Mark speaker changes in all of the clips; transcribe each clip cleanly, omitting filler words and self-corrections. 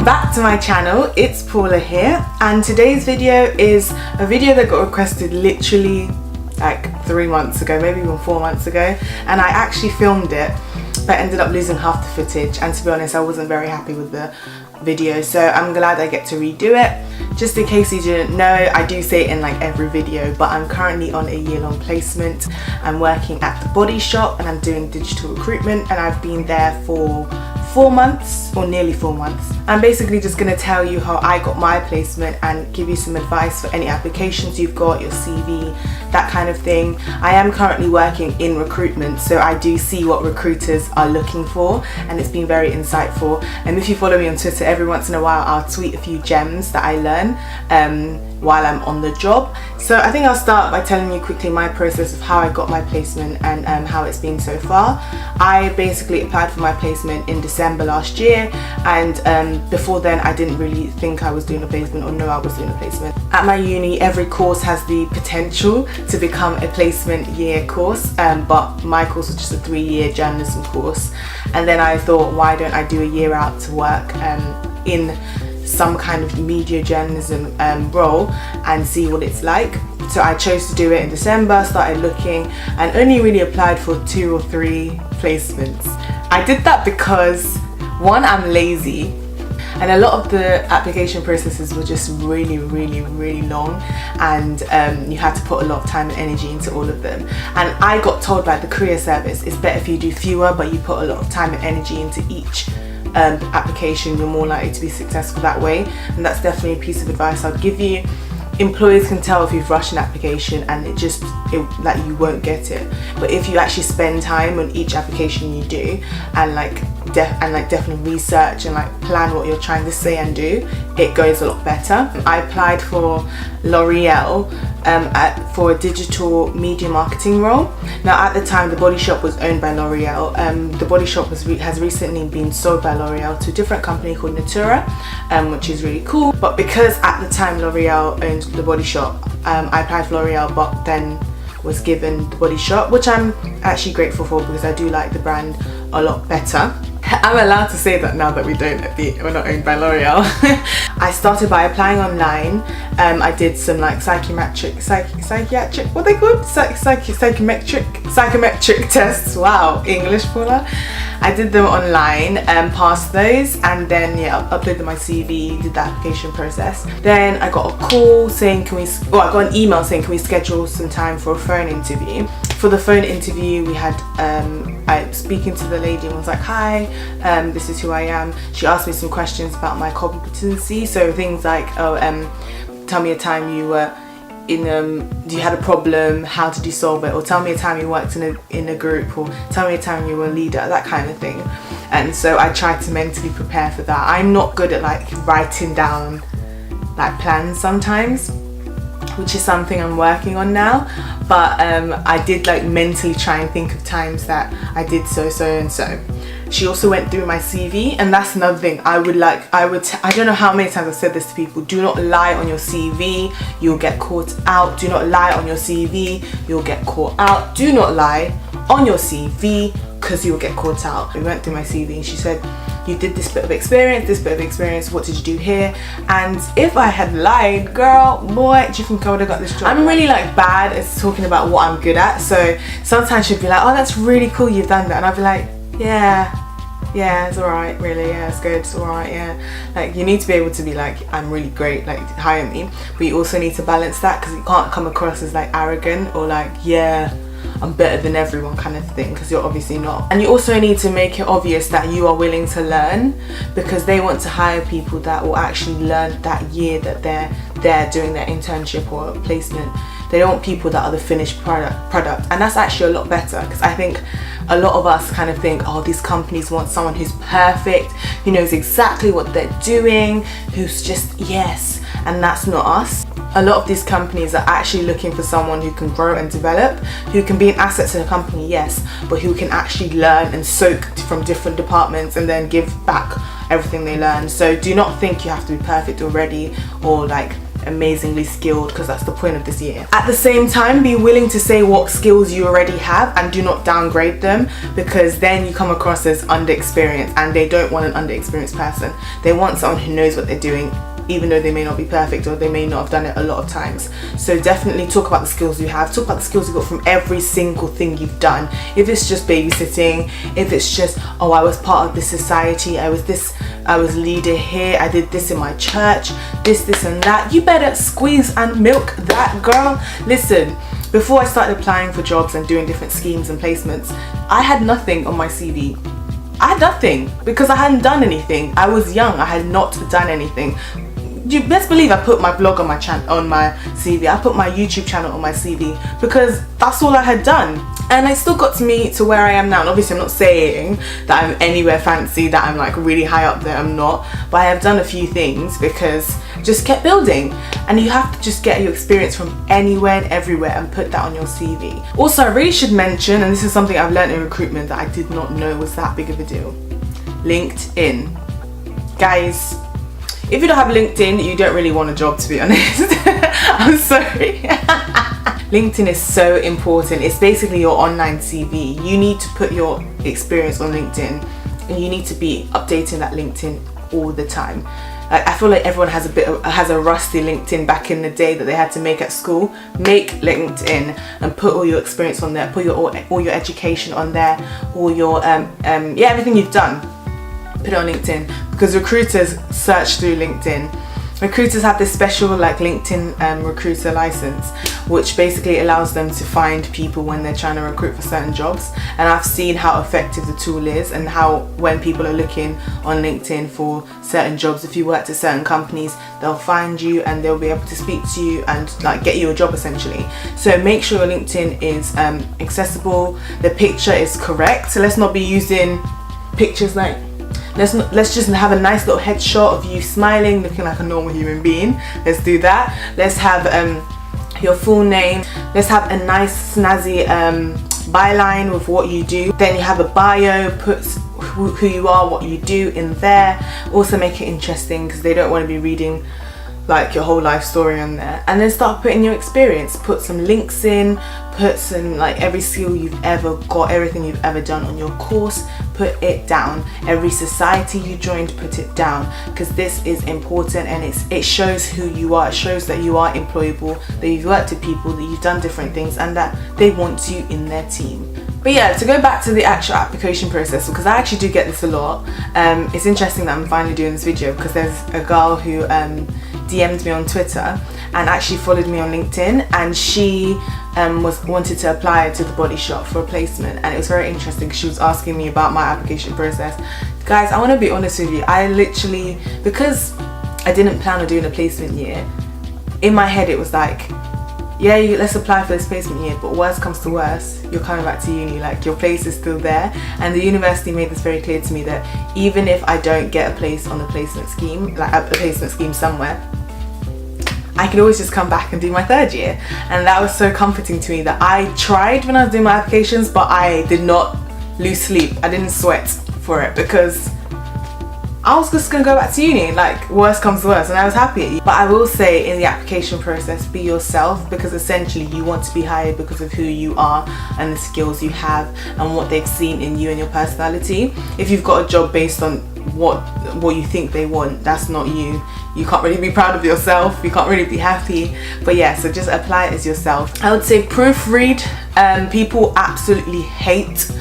Speaker 1: back to my channel. It's Paula here, and today's video is a video that got requested literally like 3 months ago, maybe even 4 months ago, and I actually filmed it but ended up losing half the footage, and to be honest I wasn't very happy with the video, so I'm glad I get to redo it. Just in case you didn't know, I do say it in like every video, but I'm currently on a year-long placement. I'm working at the Body Shop and I'm doing digital recruitment, and I've been there for 4 months, or nearly 4 months. I'm basically just going to tell you how I got my placement and give you some advice for any applications you've got, your CV, that kind of thing. I am currently working in recruitment, so I do see what recruiters are looking for, and it's been very insightful. And if you follow me on Twitter, every once in a while I'll tweet a few gems that I learn while I'm on the job. So I think I'll start by telling you quickly my process of how I got my placement and how it's been so far. I basically applied for my placement in December last year, and before then I didn't really think I was doing a placement or know I was doing a placement. At my uni, every course has the potential to become a placement year course, but my course was just a 3-year journalism course, and then I thought, why don't I do a year out to work in some kind of media journalism role and see what it's like. So I chose to do it in December, started looking, and only really applied for 2 or 3 placements. I did that because, one, I'm lazy, and a lot of the application processes were just really long, and you had to put a lot of time and energy into all of them. And I got told by the career service, it's better if you do fewer but you put a lot of time and energy into each application, you're more likely to be successful that way. And that's definitely a piece of advice I'd give you. Employers can tell if you've rushed an application and like you won't get it, but if you actually spend time on each application you do and definitely research and like plan what you're trying to say and do, it goes a lot better. I applied for L'Oreal for a digital media marketing role. Now at the time the Body Shop was owned by L'Oreal. The Body Shop has recently been sold by L'Oreal to a different company called Natura, which is really cool. But because at the time L'Oreal owned the Body Shop, I applied for L'Oreal but then was given the Body Shop, which I'm actually grateful for because I do like the brand a lot better. I'm allowed to say that now that we're not owned by L'Oreal. I started by applying online. I did some like psychometric tests. Wow, English, Paula. I did them online and passed those, and then uploaded my CV, did the application process. Then I got a call saying I got an email saying can we schedule some time for a phone interview. For the phone interview we had I speaking to the lady and was like, hi, this is who I am. She asked me some questions about my competency, so things like, tell me a time you were you had a problem, how did you solve it, or tell me a time you worked in a group, or tell me a time you were a leader, that kind of thing. And so I tried to mentally prepare for that. I'm not good at like writing down like plans sometimes, which is something I'm working on now, but I did like mentally try and think of times that I did so and so. She also went through my CV, and that's another thing I don't know how many times I've said this to people: do not lie on your CV, you'll get caught out. Do not lie on your CV, you'll get caught out. Do not lie on your CV because you'll get caught out. We went through my CV and she said, you did this bit of experience, what did you do here? And if I had lied, girl, boy, do you think I would have got this job? I'm really like bad at talking about what I'm good at, so sometimes she'd be like, oh, that's really cool you've done that, and I'd be like, yeah, it's alright, really, yeah, it's good, it's alright, yeah. Like, you need to be able to be like, I'm really great, like, hire me, but you also need to balance that, because you can't come across as like arrogant or like, yeah, I'm better than everyone kind of thing, because you're obviously not. And you also need to make it obvious that you are willing to learn, because they want to hire people that will actually learn that year that they're doing their internship or placement. They don't want people that are the finished product, and that's actually a lot better, because I think a lot of us kind of think, oh, these companies want someone who's perfect, who knows exactly what they're doing, who's just yes, and that's not us. A lot of these companies are actually looking for someone who can grow and develop, who can be an asset to the company, yes, but who can actually learn and soak from different departments and then give back everything they learn. So do not think you have to be perfect already, or like amazingly skilled, because that's the point of this year. At the same time, be willing to say what skills you already have and do not downgrade them, because then you come across as underexperienced, and they don't want an underexperienced person. They want someone who knows what they're doing, even though they may not be perfect or they may not have done it a lot of times. So definitely talk about the skills you have, talk about the skills you got from every single thing you've done. If it's just babysitting, if it's just, oh, I was part of this society, I was leader here, I did this in my church, this and that, you better squeeze and milk that, girl. Listen, before I started applying for jobs and doing different schemes and placements, I had nothing on my CV. I had nothing because I hadn't done anything. I was young, I had not done anything. You best believe I put my blog on my CV. I put my YouTube channel on my CV because that's all I had done, and it still got me to where I am now. And obviously I'm not saying that I'm anywhere fancy, that I'm like really high up there, I'm not, but I have done a few things because just kept building. And you have to just get your experience from anywhere and everywhere and put that on your CV. Also, I really should mention, and this is something I've learned in recruitment that I did not know was that big of a deal, LinkedIn. Guys, if you don't have LinkedIn, you don't really want a job, to be honest. I'm sorry. LinkedIn is so important. It's basically your online CV. You need to put your experience on LinkedIn, and you need to be updating that LinkedIn all the time. Like, I feel like everyone has a rusty LinkedIn back in the day that they had to make at school. Make LinkedIn and put all your experience on there. Put all your education on there. All your everything you've done. Put it on LinkedIn, because recruiters search through LinkedIn. Recruiters have this special like LinkedIn recruiter license, which basically allows them to find people when they're trying to recruit for certain jobs. And I've seen how effective the tool is, and how when people are looking on LinkedIn for certain jobs, if you work at certain companies, they'll find you and they'll be able to speak to you and like get you a job essentially. So make sure your LinkedIn is accessible, the picture is correct. So let's not be using pictures like, let's just have a nice little headshot of you smiling, looking like a normal human being. Let's do that. Let's have your full name. Let's have a nice snazzy byline with what you do. Then you have a bio, put who you are, what you do in there. Also make it interesting, because they don't want to be reading like your whole life story on there. And then start putting your experience, put some links in, put some like every skill you've ever got, everything you've ever done on your course, put it down. Every society you joined, put it down, because this is important, and it shows who you are. It shows that you are employable, that you've worked with people, that you've done different things, and that they want you in their team. But yeah, to go back to the actual application process, because I actually do get this a lot. It's interesting that I'm finally doing this video, because there's a girl who DM'd me on Twitter and actually followed me on LinkedIn, and she wanted to apply to the Body Shop for a placement. And it was very interesting because she was asking me about my application process. Guys, I want to be honest with you, I literally, because I didn't plan on doing a placement year, in my head it was like, yeah, let's apply for this placement year, but worst comes to worst, you're coming back to uni, like your place is still there. And the university made this very clear to me that even if I don't get a place on a placement scheme, like a placement scheme somewhere, I could always just come back and do my third year. And that was so comforting to me, that I tried when I was doing my applications, but I did not lose sleep. I didn't sweat for it, because I was just gonna go back to uni, like worst comes to worst, and I was happy. But I will say, in the application process, be yourself, because essentially you want to be hired because of who you are and the skills you have and what they've seen in you and your personality. If you've got a job based on what you think they want, that's not you. You can't really be proud of yourself, you can't really be happy. But yeah, so just apply it as yourself. I would say proofread. People absolutely hate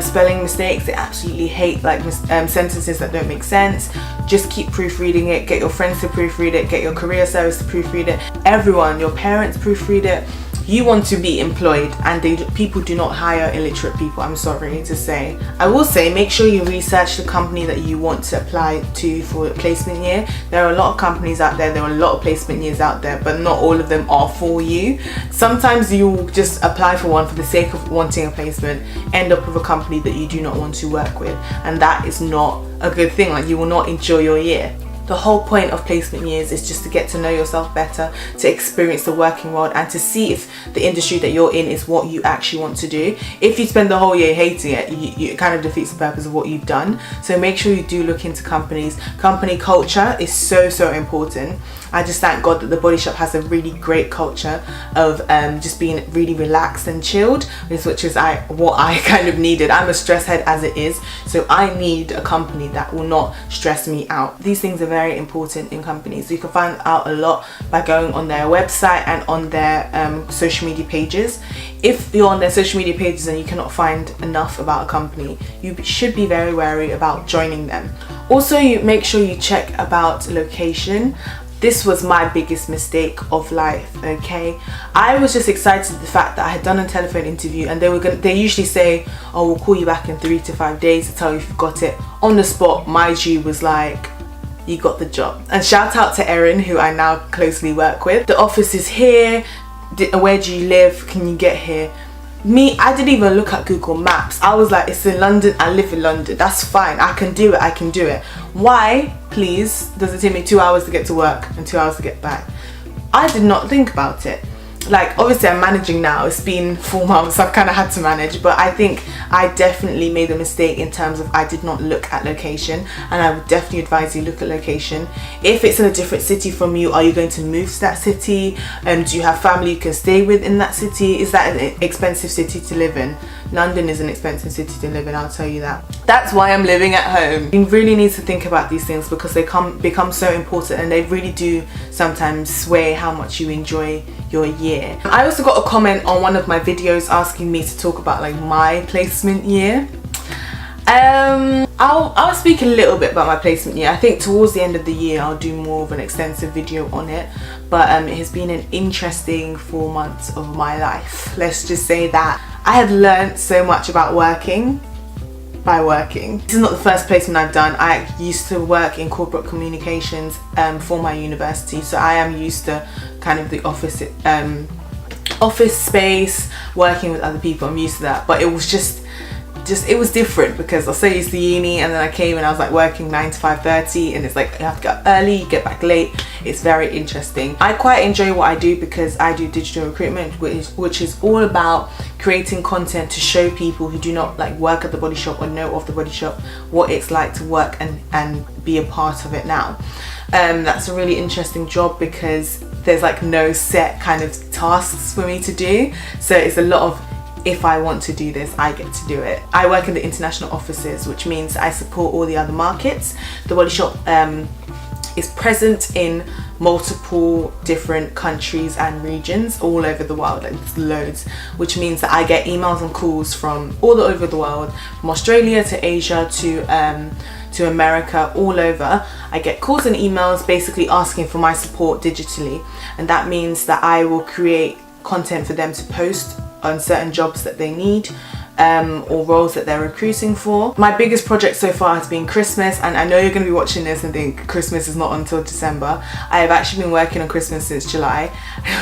Speaker 1: spelling mistakes. They absolutely hate like sentences that don't make sense. Just keep proofreading it. Get your friends to proofread it. Get your career service to proofread it. Everyone, your parents, proofread it. You want to be employed, and people do not hire illiterate people, I'm sorry to say. I will say, make sure you research the company that you want to apply to for a placement year. There are a lot of companies out there, there are a lot of placement years out there, but not all of them are for you. Sometimes you'll just apply for one for the sake of wanting a placement, end up with a company that you do not want to work with, and that is not a good thing. Like, you will not enjoy your year. The whole point of placement years is just to get to know yourself better, to experience the working world, and to see if the industry that you're in is what you actually want to do. If you spend the whole year hating it, it kind of defeats the purpose of what you've done. So make sure you do look into companies. Company culture is so important. I just thank God that the Body Shop has a really great culture of just being really relaxed and chilled, which is what I kind of needed. I'm a stress head as it is, so I need a company that will not stress me out. These things are very important in companies. You can find out a lot by going on their website and on their social media pages. If you're on their social media pages and you cannot find enough about a company, you should be very wary about joining them. Also, you make sure you check about location. This was my biggest mistake of life, okay? I was just excited at the fact that I had done a telephone interview, and they usually say, oh, we'll call you back in 3 to 5 days to tell you if you've got it. On the spot, my G was like, you got the job. And shout out to Erin, who I now closely work with. The office is here. Where do you live? Can you get here? Me, I didn't even look at Google Maps. I was like, it's in London, I live in London, that's fine, I can do it. Why, please, does it take me 2 hours to get to work and 2 hours to get back? I did not think about it. Like, obviously I'm managing now, it's been 4 months, I've kind of had to manage, but I think I definitely made a mistake in terms of I did not look at location, and I would definitely advise you look at location. If it's in a different city from you, are you going to move to that city? Do you have family you can stay with in that city? Is that an expensive city to live in? London is an expensive city to live in, I'll tell you that. That's why I'm living at home. You really need to think about these things because they become so important, and they really do sometimes sway how much you enjoy your year. I also got a comment on one of my videos asking me to talk about like my placement year. I'll speak a little bit about my placement year. I think towards the end of the year I'll do more of an extensive video on it, but it has been an interesting 4 months of my life. Let's just say that I have learned so much about working by working. This is not the first placement I've done. I used to work in corporate communications for my university, so I am used to kind of the office space, working with other people. I'm used to that, but it was just it was different because I was so used to uni, and then I came and I was like working 9 to 5:30, and it's like you have to go early, you get back late. It's very interesting. I quite enjoy what I do because I do digital recruitment, which is all about creating content to show people who do not like work at the Body Shop or know of the Body Shop what it's like to work and be a part of it now. That's a really interesting job because there's like no set kind of tasks for me to do, so it's a lot of, if I want to do this, I get to do it. I work in the international offices, which means I support all the other markets. The Body Shop is present in multiple different countries and regions all over the world, like there's loads, which means that I get emails and calls from all over the world, from Australia to Asia to America, all over. I get calls and emails basically asking for my support digitally, and that means that I will create content for them to post on certain jobs that they need or roles that they're recruiting for. My biggest project so far has been Christmas, and I know you're going to be watching this and think Christmas is not until December. I have actually been working on Christmas since July,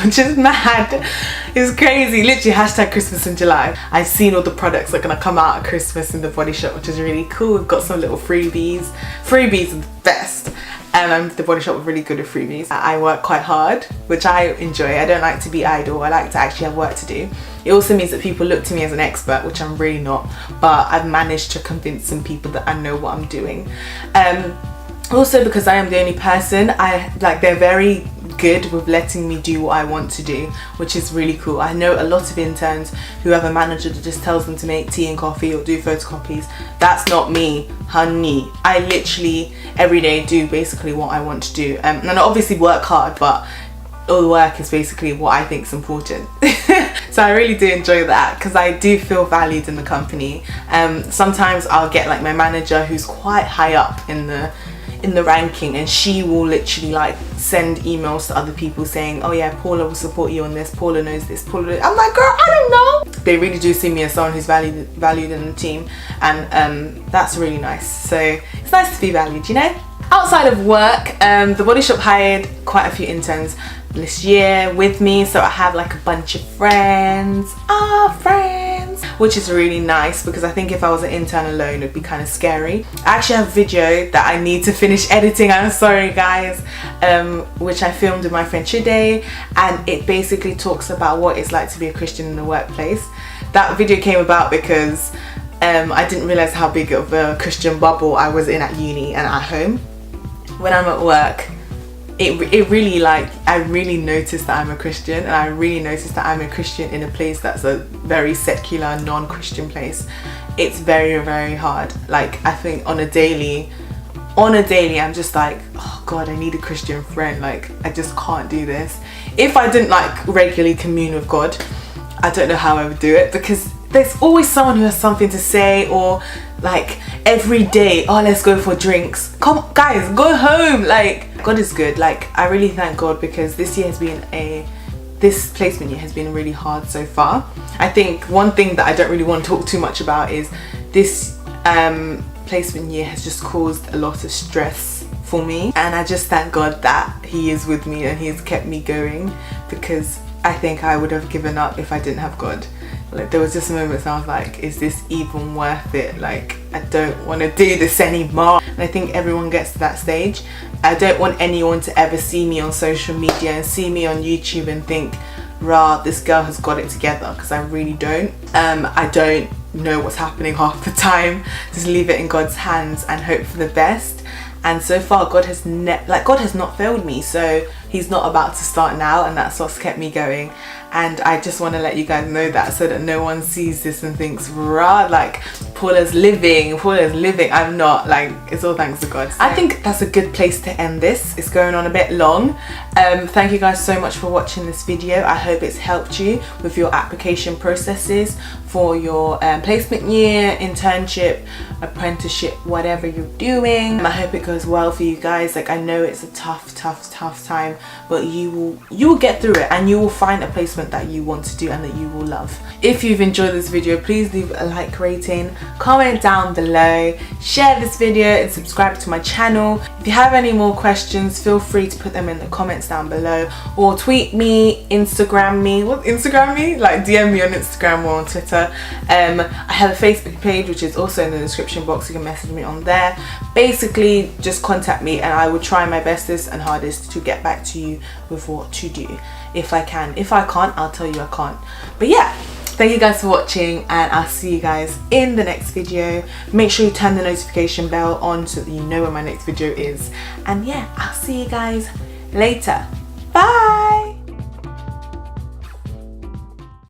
Speaker 1: which is mad. It's crazy. Literally hashtag Christmas in July. I've seen all the products that are going to come out at Christmas in the Body Shop, which is really cool. We've got some little freebies. Freebies are the best. The Body Shop are really good at freebies. I work quite hard, which I enjoy. I don't like to be idle. I like to actually have work to do. It also means that people look to me as an expert, which I'm really not, but I've managed to convince some people that I know what I'm doing. Also, because I am the only person, they're very good with letting me do what I want to do, which is really cool. I know a lot of interns who have a manager that just tells them to make tea and coffee or do photocopies. That's not me, honey. I literally every day do basically what I want to do, and I obviously work hard, but all the work is basically what I think is important. So I really do enjoy that because I do feel valued in the company. Sometimes I'll get like my manager who's quite high up in the ranking, and she will literally like send emails to other people saying, oh yeah, Paula will support you on this, Paula knows this, Paula knows. I'm like, girl, I don't know. They really do see me as someone who's valued in the team, and that's really nice. So it's nice to be valued, you know? Outside of work, the Body Shop hired quite a few interns this year with me, so I have like a bunch of friends, which is really nice because I think if I was an intern alone it'd be kind of scary. I actually have a video that I need to finish editing, I'm sorry guys, which I filmed with my friend Chide, and it basically talks about what it's like to be a Christian in the workplace. That video came about because I didn't realise how big of a Christian bubble I was in at uni and at home. When I'm at work, it really, like, I really noticed that I'm a Christian, and I really noticed that I'm a Christian in a place that's a very secular, non-Christian place. It's very, very hard. Like, I think on a daily I'm just like, oh God, I need a Christian friend. Like, I just can't do this. If I didn't like regularly commune with God, I don't know how I would do it, because there's always someone who has something to say, or like every day, oh, let's go for drinks. Come on, guys, go home. Like, God is good. Like, I really thank God, because this placement year has been really hard so far. I think one thing that I don't really want to talk too much about is this placement year has just caused a lot of stress for me, and I just thank God that He is with me and He has kept me going, because I think I would have given up if I didn't have God. Like, there was just moments I was like, is this even worth it? Like, I don't want to do this anymore. And I think everyone gets to that stage. I don't want anyone to ever see me on social media and see me on YouTube and think, rah, this girl has got it together, because I really don't. I don't know what's happening half the time. Just leave it in God's hands and hope for the best. And so far, God has not failed me, so He's not about to start now, and that's what's kept me going. And I just want to let you guys know that, so that no one sees this and thinks, rah, like, Paula's living. I'm not. Like, it's all thanks to God. So I think that's a good place to end this. It's going on a bit long. Thank you guys so much for watching this video. I hope it's helped you with your application processes for your placement year, internship, apprenticeship, whatever you're doing. I hope it goes well for you guys. Like, I know it's a tough time, but you will get through it, and you will find a placement that you want to do and that you will love. If you've enjoyed this video, please leave a like rating, comment down below, share this video, and subscribe to my channel. If you have any more questions, feel free to put them in the comments down below, or tweet me, Instagram me, like DM me on Instagram or on Twitter. I have a Facebook page which is also in the description box. You can message me on there. Basically, just contact me and I will try my bestest and hardest to get back to you with what to do, if I can. If I can't, I'll tell you I can't. But yeah, thank you guys for watching, and I'll see you guys in the next video. Make sure you turn the notification bell on so that you know when my next video is. And yeah, I'll see you guys later. Bye.